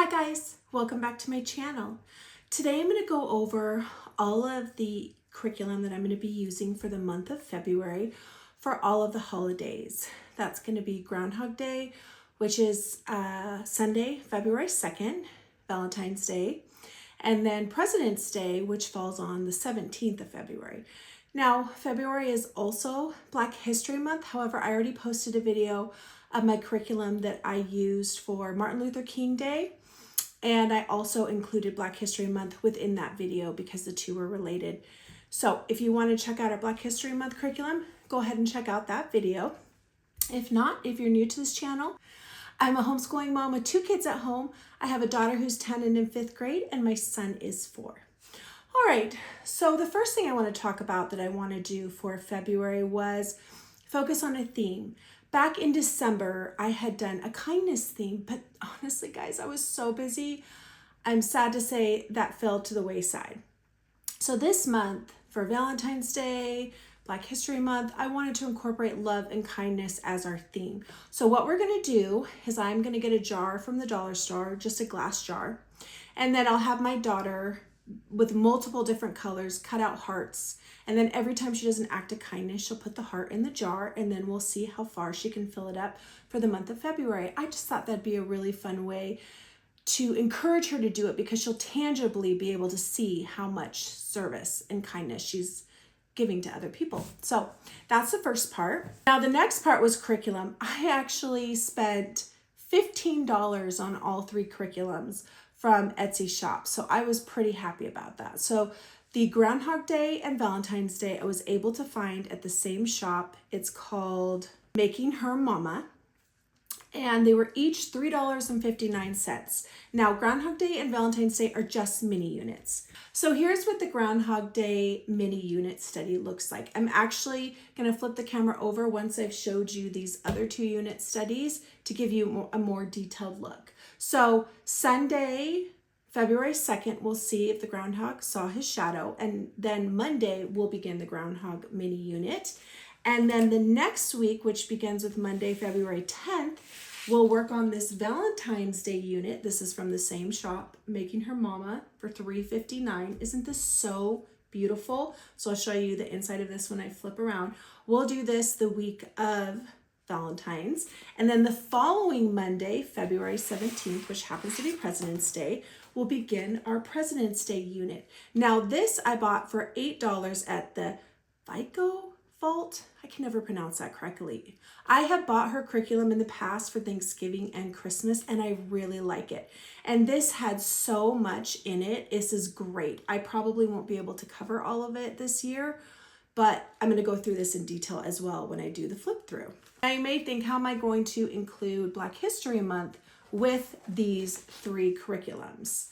Hi guys, welcome back to my channel. Today I'm going to go over all of the curriculum that I'm going to be using for the month of February for all of the holidays. That's going to be Groundhog Day, which is Sunday, February 2nd, Valentine's Day, and then President's Day, which falls on the 17th of February. Now, February is also Black History Month. However, I already posted a video of my curriculum that I used for Martin Luther King Day. And I also included Black History Month within that video because the two were related. So if you want to check out our Black History Month curriculum, go ahead and check out that video. If not, if you're new to this channel, I'm a homeschooling mom with 2 kids at home. I have a daughter who's 10 and in 5th grade, and my son is 4. All right, so the first thing I want to talk about that I want to do for February was focus on a theme. Back in December, I had done a kindness theme, but honestly, guys, I was so busy. I'm sad to say that fell to the wayside. So this month, for Valentine's Day, Black History Month, I wanted to incorporate love and kindness as our theme. So what we're gonna do is I'm gonna get a jar from the dollar store, just a glass jar, and then I'll have my daughter with multiple different colors cut out hearts, and then every time she does an act of kindness, she'll put the heart in the jar, and then we'll see how far she can fill it up for the month of February. I just thought that'd be a really fun way to encourage her to do it, because she'll tangibly be able to see how much service and kindness she's giving to other people. So that's the first part. Now the next part was curriculum. I actually spent $15 on all 3 curriculums from Etsy shop. So I was pretty happy about that. So the Groundhog Day and Valentine's Day I was able to find at the same shop. It's called Making Her Mama, and they were each $3.59. Now Groundhog Day and Valentine's Day are just mini units. So here's what the Groundhog Day mini unit study looks like. I'm actually gonna flip the camera over once I've showed you these other 2 unit studies to give you a more detailed look. So Sunday, February 2nd, we'll see if the groundhog saw his shadow, and then Monday we'll begin the groundhog mini unit. And then the next week, which begins with Monday, February 10th, we'll work on this Valentine's Day unit. This is from the same shop, Making Her Mama, for $3.59. Isn't this so beautiful? So I'll show you the inside of this when I flip around. We'll do this the week of Valentine's, and then the following Monday, February 17th, which happens to be President's Day, we'll begin our President's Day unit. Now this I bought for $8 at the FICO Vault. I can never pronounce that correctly. I have bought her curriculum in the past for Thanksgiving and Christmas, and I really like it. And this had so much in it. This is great. I probably won't be able to cover all of it this year, but I'm going to go through this in detail as well when I do the flip through. Now you may think, how am I going to include Black History Month with these 3 curriculums?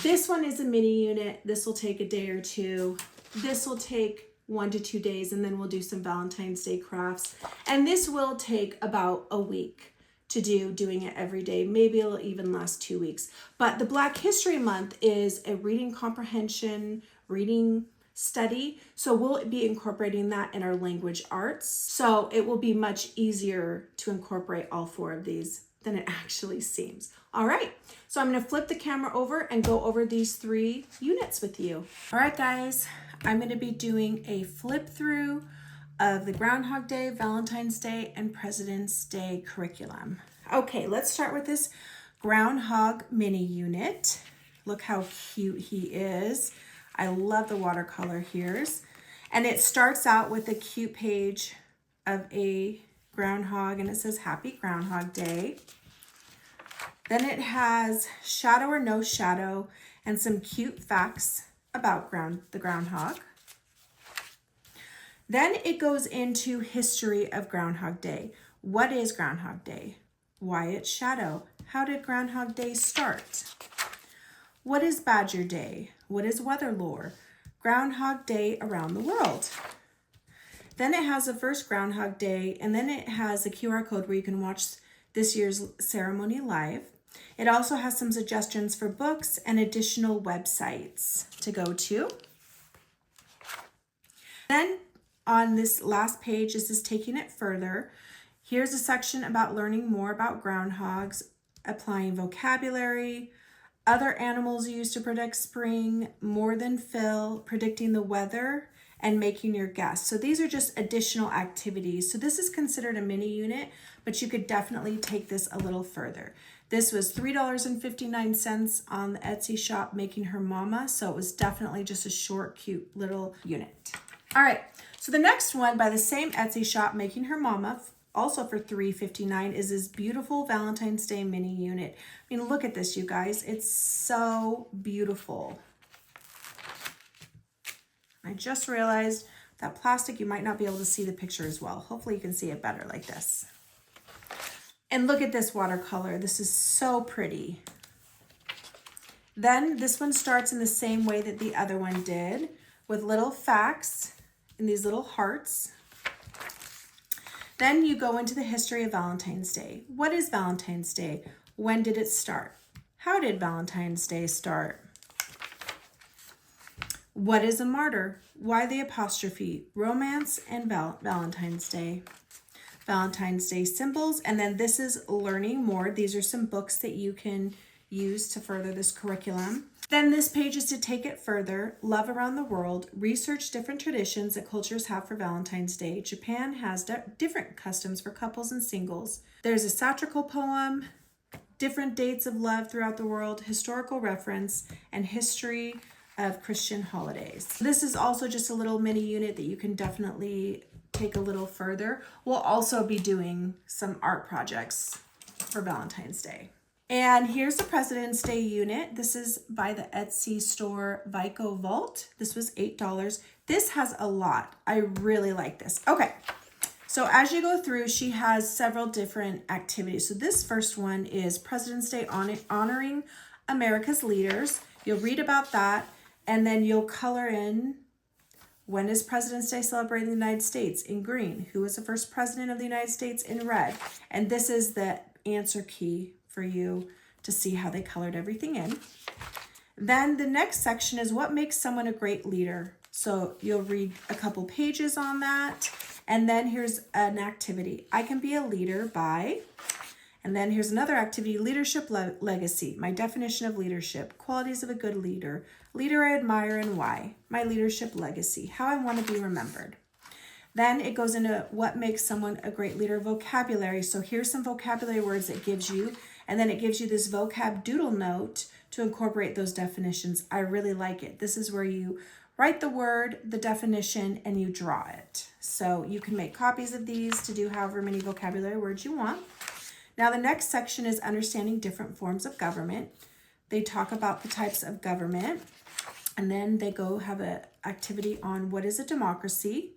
This one is a mini unit. This will take a day or 2. This will take 1 to 2 days, and then we'll do some Valentine's Day crafts. And this will take about a week to doing it every day. Maybe it'll even last 2 weeks. But the Black History Month is a reading comprehension, reading study. So we'll be incorporating that in our language arts. So it will be much easier to incorporate all 4 of these than it actually seems. All right, so I'm gonna flip the camera over and go over these 3 units with you. All right, guys, I'm gonna be doing a flip through of the Groundhog Day, Valentine's Day, and President's Day curriculum. Okay, let's start with this Groundhog mini unit. Look how cute he is. I love the watercolor here. And it starts out with a cute page of a groundhog, and it says Happy Groundhog Day. Then it has shadow or no shadow and some cute facts about the groundhog. Then it goes into history of Groundhog Day. What is Groundhog Day? Why it's shadow? How did Groundhog Day start? What is Badger Day? What is weather lore? Groundhog Day around the world. Then it has the first Groundhog Day, and then it has a QR code where you can watch this year's ceremony live. It also has some suggestions for books and additional websites to go to. Then on this last page, this is taking it further. Here's a section about learning more about groundhogs, applying vocabulary, other animals used to predict spring, more than fill, predicting the weather, and making your guess. So these are just additional activities. So this is considered a mini unit, but you could definitely take this a little further. This was $3.59 on the Etsy shop, Making Her Mama. So it was definitely just a short, cute little unit. All right, so the next one by the same Etsy shop, Making Her Mama, also for $3.59, is this beautiful Valentine's Day mini unit. I mean, look at this, you guys. It's so beautiful. I just realized that plastic, you might not be able to see the picture as well. Hopefully you can see it better like this. And look at this watercolor. This is so pretty. Then this one starts in the same way that the other one did, with little facts and these little hearts. Then you go into the history of Valentine's Day. What is Valentine's Day? When did it start? How did Valentine's Day start? What is a martyr? Why the apostrophe? Romance and Valentine's Day. Valentine's Day symbols. And then this is learning more. These are some books that you can use to further this curriculum. Then this page is to take it further. Love around the world. Research different traditions that cultures have for Valentine's Day. Japan has different customs for couples and singles. There's a satirical poem, different dates of love throughout the world, historical reference, and history of Christian holidays. This is also just a little mini unit that you can definitely take a little further. We'll also be doing some art projects for Valentine's Day. And here's the President's Day unit. This is by the Etsy store Vico Vault. This was $8. This has a lot. I really like this. Okay, so as you go through, she has several different activities. So this first one is President's Day honoring America's leaders. You'll read about that, and then you'll color in when is President's Day celebrated in the United States in green. Who was the first president of the United States in red. And this is the answer key for you to see how they colored everything in. Then the next section is what makes someone a great leader. So you'll read a couple pages on that. And then here's an activity. I can be a leader by, and then here's another activity, leadership legacy. My definition of leadership, qualities of a good leader, leader I admire and why, my leadership legacy, how I want to be remembered. Then it goes into what makes someone a great leader, vocabulary. So here's some vocabulary words it gives you. And then it gives you this vocab doodle note to incorporate those definitions. I really like it. This is where you write the word, the definition, and you draw it. So you can make copies of these to do however many vocabulary words you want. Now the next section is understanding different forms of government. They talk about the types of government, and then they go have an activity on what is a democracy.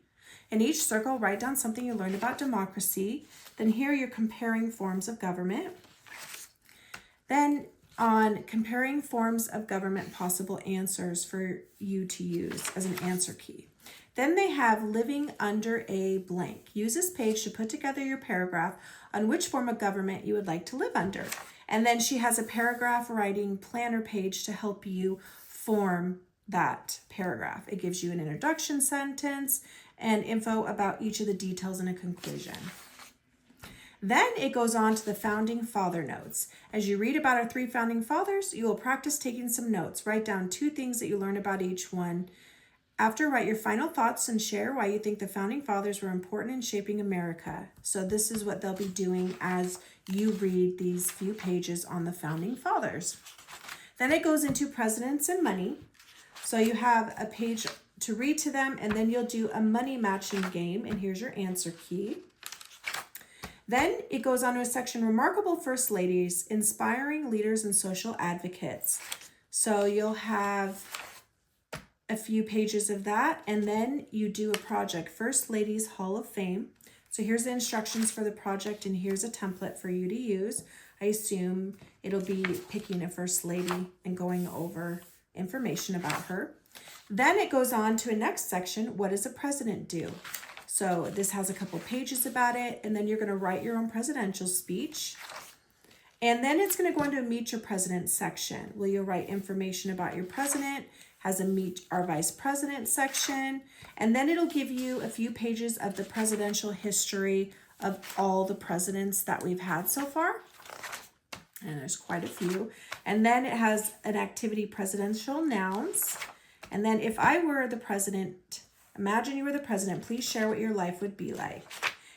In each circle, write down something you learned about democracy. Then here you're comparing forms of government. Then on comparing forms of government, possible answers for you to use as an answer key. Then they have living under a blank. Use this page to put together your paragraph on which form of government you would like to live under. And then she has a paragraph writing planner page to help you form that paragraph. It gives you an introduction sentence and info about each of the details and a conclusion. Then it goes on to the founding father notes. As you read about our 3 founding fathers, you will practice taking some notes. Write down 2 things that you learn about each one. After, write your final thoughts and share why you think the founding fathers were important in shaping America. So this is what they'll be doing as you read these few pages on the founding fathers. Then it goes into presidents and money. So you have a page to read to them, and then you'll do a money matching game, and here's your answer key. Then it goes on to a section, remarkable first ladies, inspiring leaders and social advocates. So you'll have a few pages of that, and then you do a project, First Ladies Hall of Fame. So here's the instructions for the project, and here's a template for you to use. I assume it'll be picking a first lady and going over information about her. Then it goes on to a next section, what does a president do? So this has a couple pages about it, and then you're going to write your own presidential speech. And then it's going to go into a meet your president section, where you'll write information about your president, has a meet our vice president section, and then it'll give you a few pages of the presidential history of all the presidents that we've had so far. And there's quite a few. And then it has an activity, presidential nouns. And then if I were the president, imagine you were the president, please share what your life would be like.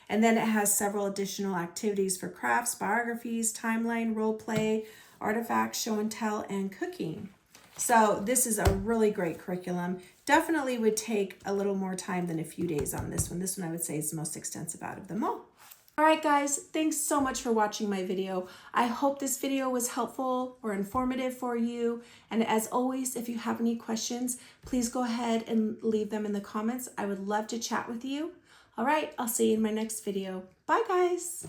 And then it has several additional activities for crafts, biographies, timeline, role play, artifacts, show and tell, and cooking. So this is a really great curriculum. Definitely would take a little more time than a few days on this one. This one I would say is the most extensive out of them all. All right, guys, thanks so much for watching my video. I hope this video was helpful or informative for you. And as always, if you have any questions, please go ahead and leave them in the comments. I would love to chat with you. All right, I'll see you in my next video. Bye, guys.